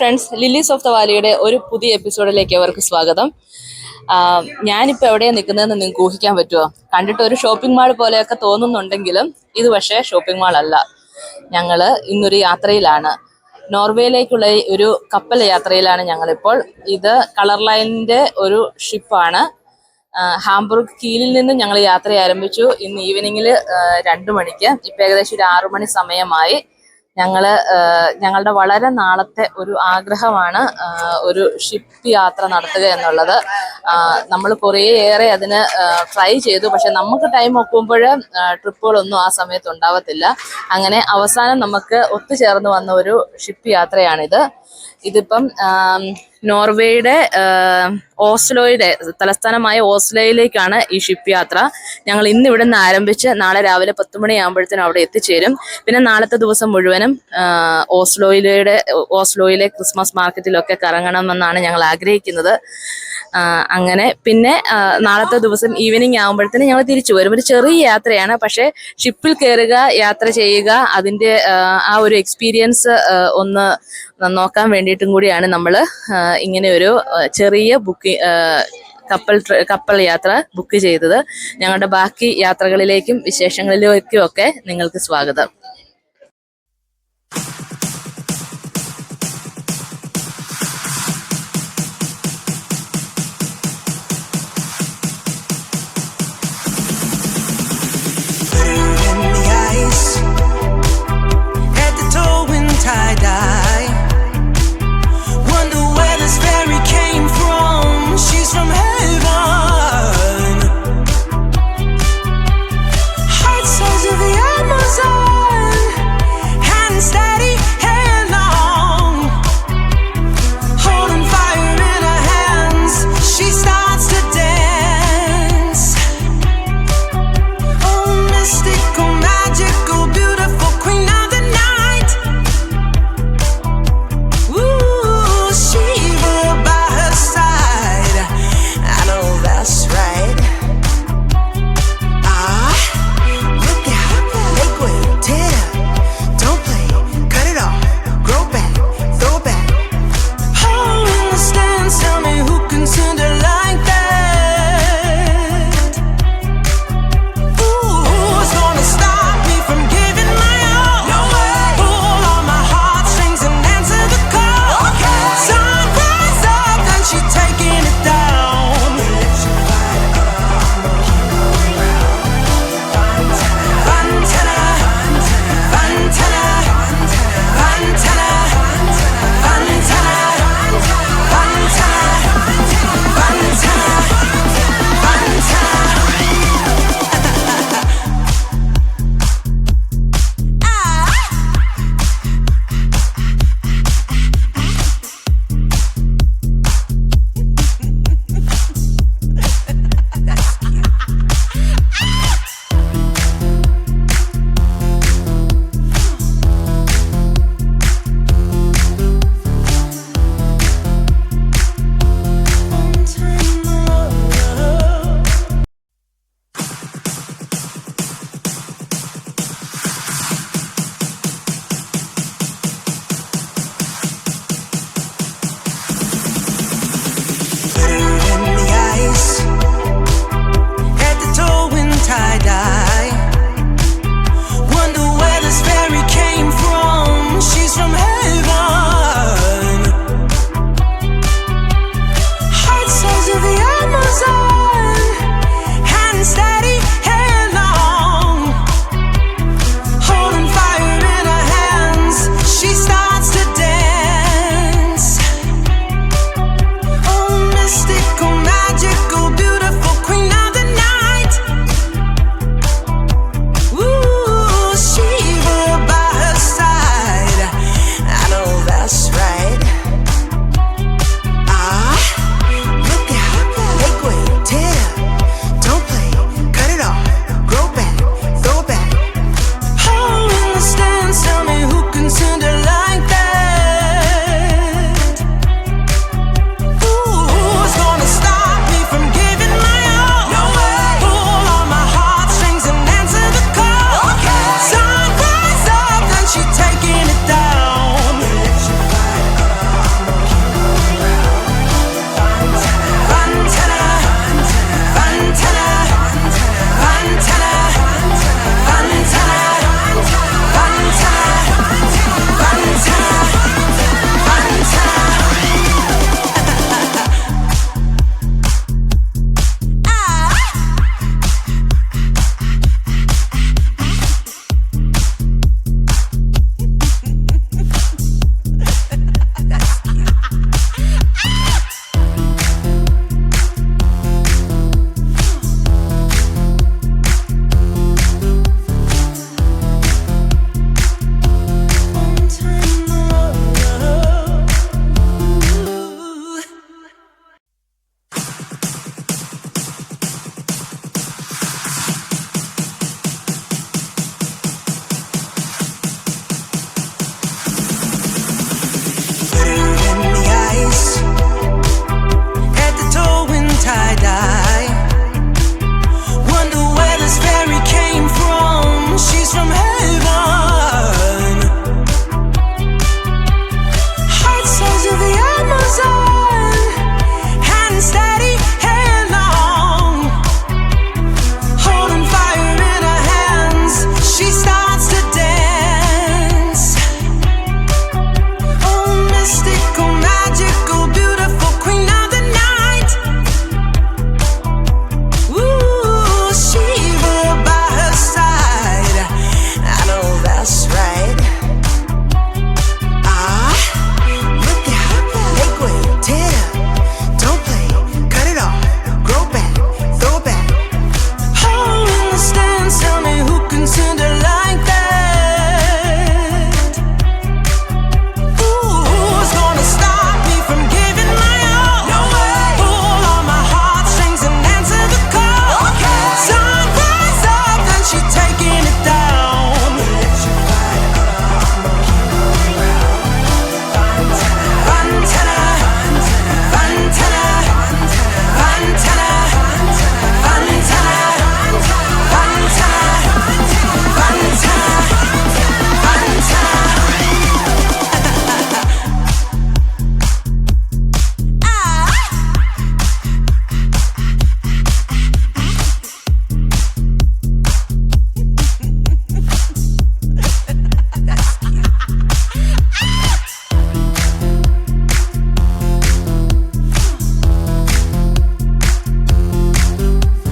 Friends, lilies of the വാലിയുടെ ഒരു പുതിയ എപ്പിസോഡിലേക്ക് അവർക്ക് സ്വാഗതം. ഞാനിപ്പോൾ എവിടെയാണ് നിൽക്കുന്നതെന്ന് നിങ്ങൾക്ക് ഊഹിക്കാൻ പറ്റുമോ? കണ്ടിട്ട് ഒരു ഷോപ്പിംഗ് മാൾ പോലെയൊക്കെ തോന്നുന്നുണ്ടെങ്കിലും ഇത് പക്ഷേ ഷോപ്പിംഗ് മാൾ അല്ല. ഞങ്ങൾ ഇന്നൊരു യാത്രയിലാണ്. നോർവേയിലേക്കുള്ള ഒരു കപ്പൽ യാത്രയിലാണ് ഞങ്ങളിപ്പോൾ. ഇത് കളർ ലൈനിൻ്റെ ഒരു ഷിപ്പാണ്. ഹാംബുർഗ് കീലിൽ നിന്ന് ഞങ്ങൾ യാത്ര ആരംഭിച്ചു. ഇന്ന് ഈവനിങ്ങിൽ 2 മണിക്ക്. ഇപ്പം ഏകദേശം ഒരു 6 മണി സമയമായി. ഞങ്ങളുടെ വളരെ നാളത്തെ ഒരു ആഗ്രഹമാണ് ഒരു ഷിപ്പ് യാത്ര നടത്തുക എന്നുള്ളത്. നമ്മൾ കുറേയേറെ അതിന് ട്രൈ ചെയ്തു. പക്ഷെ നമുക്ക് ടൈം ഒക്കുമ്പോൾ ട്രിപ്പുകളൊന്നും ആ സമയത്ത് ഉണ്ടാവത്തില്ല. അങ്ങനെ അവസാനം നമുക്ക് ഒത്തുചേർന്ന് വന്ന ഒരു ഷിപ്പ് യാത്രയാണിത്. ഇതിപ്പം നോർവേയുടെ ഓസ്ലോയുടെ തലസ്ഥാനമായ ഓസ്ലോയിലേക്കാണ് ഈ ഷിപ്പ് യാത്ര. ഞങ്ങൾ ഇന്ന് ഇവിടെ നിന്ന് ആരംഭിച്ച് നാളെ രാവിലെ 10 മണിയാകുമ്പോഴത്തേനും അവിടെ എത്തിച്ചേരും. പിന്നെ നാളത്തെ ദിവസം മുഴുവനും ഓസ്ലോയിലെ ക്രിസ്മസ് മാർക്കറ്റിലൊക്കെ കറങ്ങണമെന്നാണ് ഞങ്ങൾ ആഗ്രഹിക്കുന്നത്. അങ്ങനെ പിന്നെ നാളത്തെ ദിവസം ഈവനിങ് ആകുമ്പോഴത്തേനും ഞങ്ങൾ തിരിച്ചു വരും. ഒരു ചെറിയ യാത്രയാണ്, പക്ഷേ ഷിപ്പിൽ കയറുക, യാത്ര ചെയ്യുക, അതിൻ്റെ ആ ഒരു എക്സ്പീരിയൻസ് ഒന്ന് നോക്കാൻ വേണ്ടിയിട്ടും കൂടിയാണ് നമ്മൾ ഇങ്ങനെ ഒരു ചെറിയ കപ്പൽ യാത്ര ബുക്ക് ചെയ്തത്. ഞങ്ങളുടെ ബാക്കി യാത്രകളിലേക്കും വിശേഷങ്ങളിലേക്കും ഒക്കെ നിങ്ങൾക്ക് സ്വാഗതം.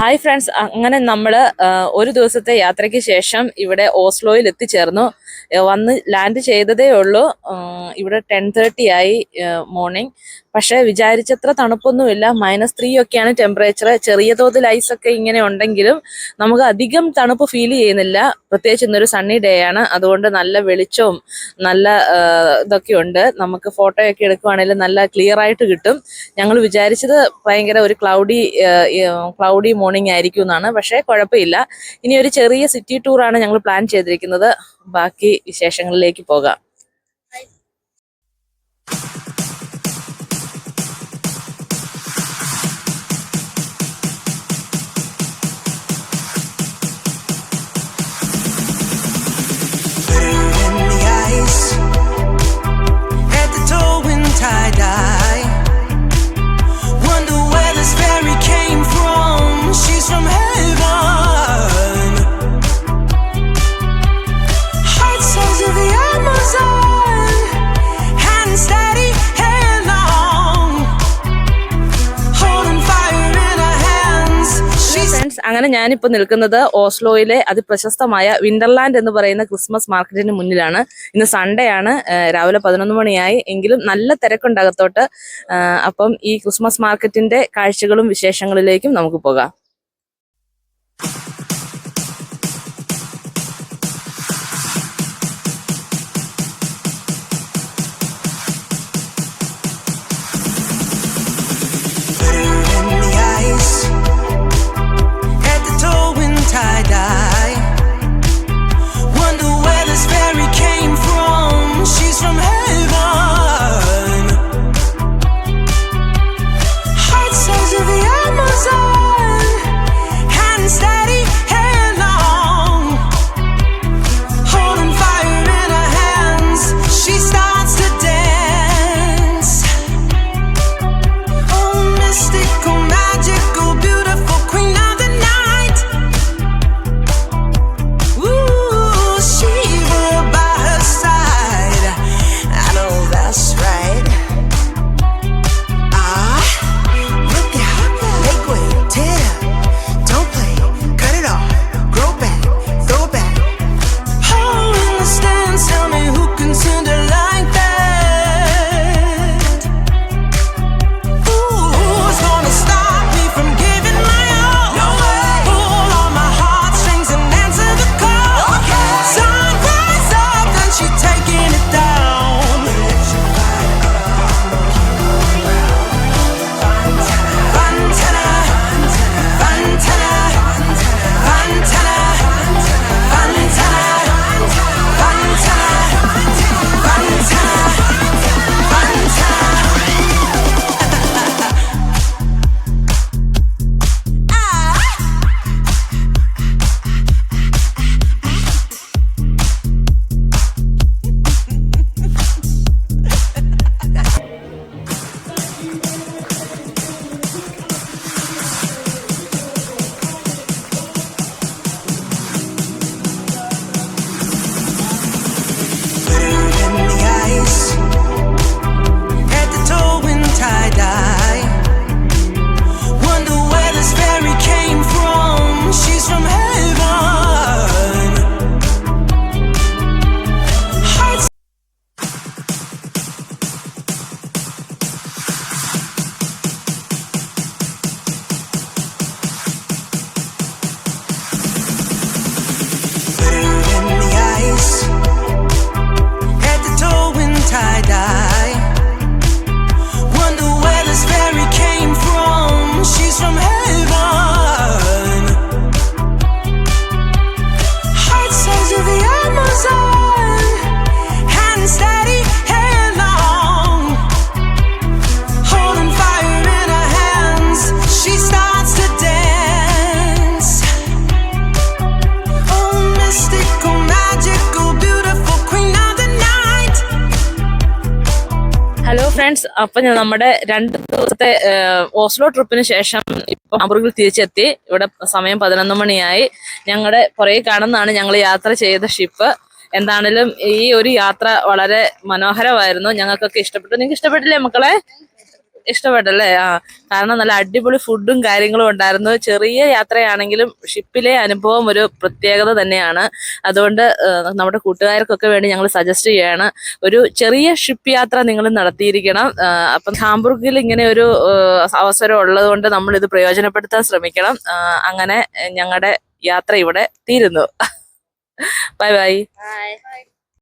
ഹായ് ഫ്രണ്ട്സ്, അങ്ങനെ നമ്മൾ ഒരു ദിവസത്തെ യാത്രയ്ക്ക് ശേഷം ഇവിടെ ഓസ്ലോയിൽ എത്തിച്ചേർന്നു. വന്ന് ലാൻഡ് ചെയ്തതേ ഉള്ളൂ. ഇവിടെ 10:30 ആയി മോർണിംഗ്. പക്ഷേ വിചാരിച്ചത്ര തണുപ്പൊന്നുമില്ല. -3 ഒക്കെയാണ് ടെമ്പറേച്ചർ. ചെറിയ തോതിൽ ഐസൊക്കെ ഇങ്ങനെ ഉണ്ടെങ്കിലും നമുക്ക് അധികം തണുപ്പ് ഫീൽ ചെയ്യുന്നില്ല. പ്രത്യേകിച്ച് ഇന്നൊരു സണ്ണി ഡേ ആണ്. അതുകൊണ്ട് നല്ല വെളിച്ചവും നല്ല ഇതൊക്കെ ഉണ്ട്. നമുക്ക് ഫോട്ടോയൊക്കെ എടുക്കുവാണെങ്കിലും നല്ല ക്ലിയർ ആയിട്ട് കിട്ടും. ഞങ്ങൾ വിചാരിച്ചത് ഭയങ്കര ഒരു ക്ലൗഡി മോർണിംഗ് ആയിരിക്കും എന്നാണ്. പക്ഷേ കുഴപ്പമില്ല. ഇനി ഒരു ചെറിയ സിറ്റി ടൂറാണ് ഞങ്ങൾ പ്ലാൻ ചെയ്തിരിക്കുന്നത്. ബാക്കി വിശേഷങ്ങളിലേക്ക് പോകാം. അങ്ങനെ ഞാനിപ്പോൾ നിൽക്കുന്നത് ഓസ്ലോയിലെ അതിപ്രശസ്തമായ വിന്റർലാൻഡ് എന്ന് പറയുന്ന ക്രിസ്മസ് മാർക്കറ്റിന് മുന്നിലാണ്. ഇന്ന് സൺഡേ ആണ്. രാവിലെ 11 മണിയായി. എങ്കിലും നല്ല തിരക്കുണ്ടകത്തോട്ട്. അപ്പം ഈ ക്രിസ്മസ് മാർക്കറ്റിന്റെ കാഴ്ചകളും വിശേഷങ്ങളിലേക്കും നമുക്ക് പോകാം. ഫ്രണ്ട്സ്, അപ്പൊ നമ്മുടെ 2 ദിവസത്തെ ഓസ്ലോ ട്രിപ്പിന് ശേഷം ഇപ്പൊ ഹാംബുർഗിൽ തിരിച്ചെത്തി. ഇവിടെ സമയം 11 മണിയായി. ഞങ്ങളുടെ പുറകെ കാണുന്നതാണ് ഞങ്ങൾ യാത്ര ചെയ്ത ഷിപ്പ്. എന്താണേലും ഈ ഒരു യാത്ര വളരെ മനോഹരമായിരുന്നു. ഞങ്ങൾക്കൊക്കെ ഇഷ്ടപ്പെട്ടു. നിങ്ങൾക്ക് ഇഷ്ടപ്പെട്ടില്ലേ മക്കളെ? ഇഷ്ടപ്പെട്ടല്ലേ? കാരണം നല്ല അടിപൊളി ഫുഡും കാര്യങ്ങളും ഉണ്ടായിരുന്നു. ചെറിയ യാത്രയാണെങ്കിലും ഷിപ്പിലെ അനുഭവം ഒരു പ്രത്യേകത തന്നെയാണ്. അതുകൊണ്ട് നമ്മുടെ കൂട്ടുകാർക്കൊക്കെ വേണ്ടി ഞങ്ങൾ സജസ്റ്റ് ചെയ്യാണ്, ഒരു ചെറിയ ഷിപ്പ് യാത്ര നിങ്ങൾ നടത്തിയിരിക്കണം. അപ്പം ഹാംബുർഗിൽ ഇങ്ങനെ ഒരു അവസരം ഉള്ളത് കൊണ്ട് നമ്മൾ ഇത് പ്രയോജനപ്പെടുത്താൻ ശ്രമിക്കണം. അങ്ങനെ ഞങ്ങളുടെ യാത്ര ഇവിടെ തീരുന്നു. Bye bye.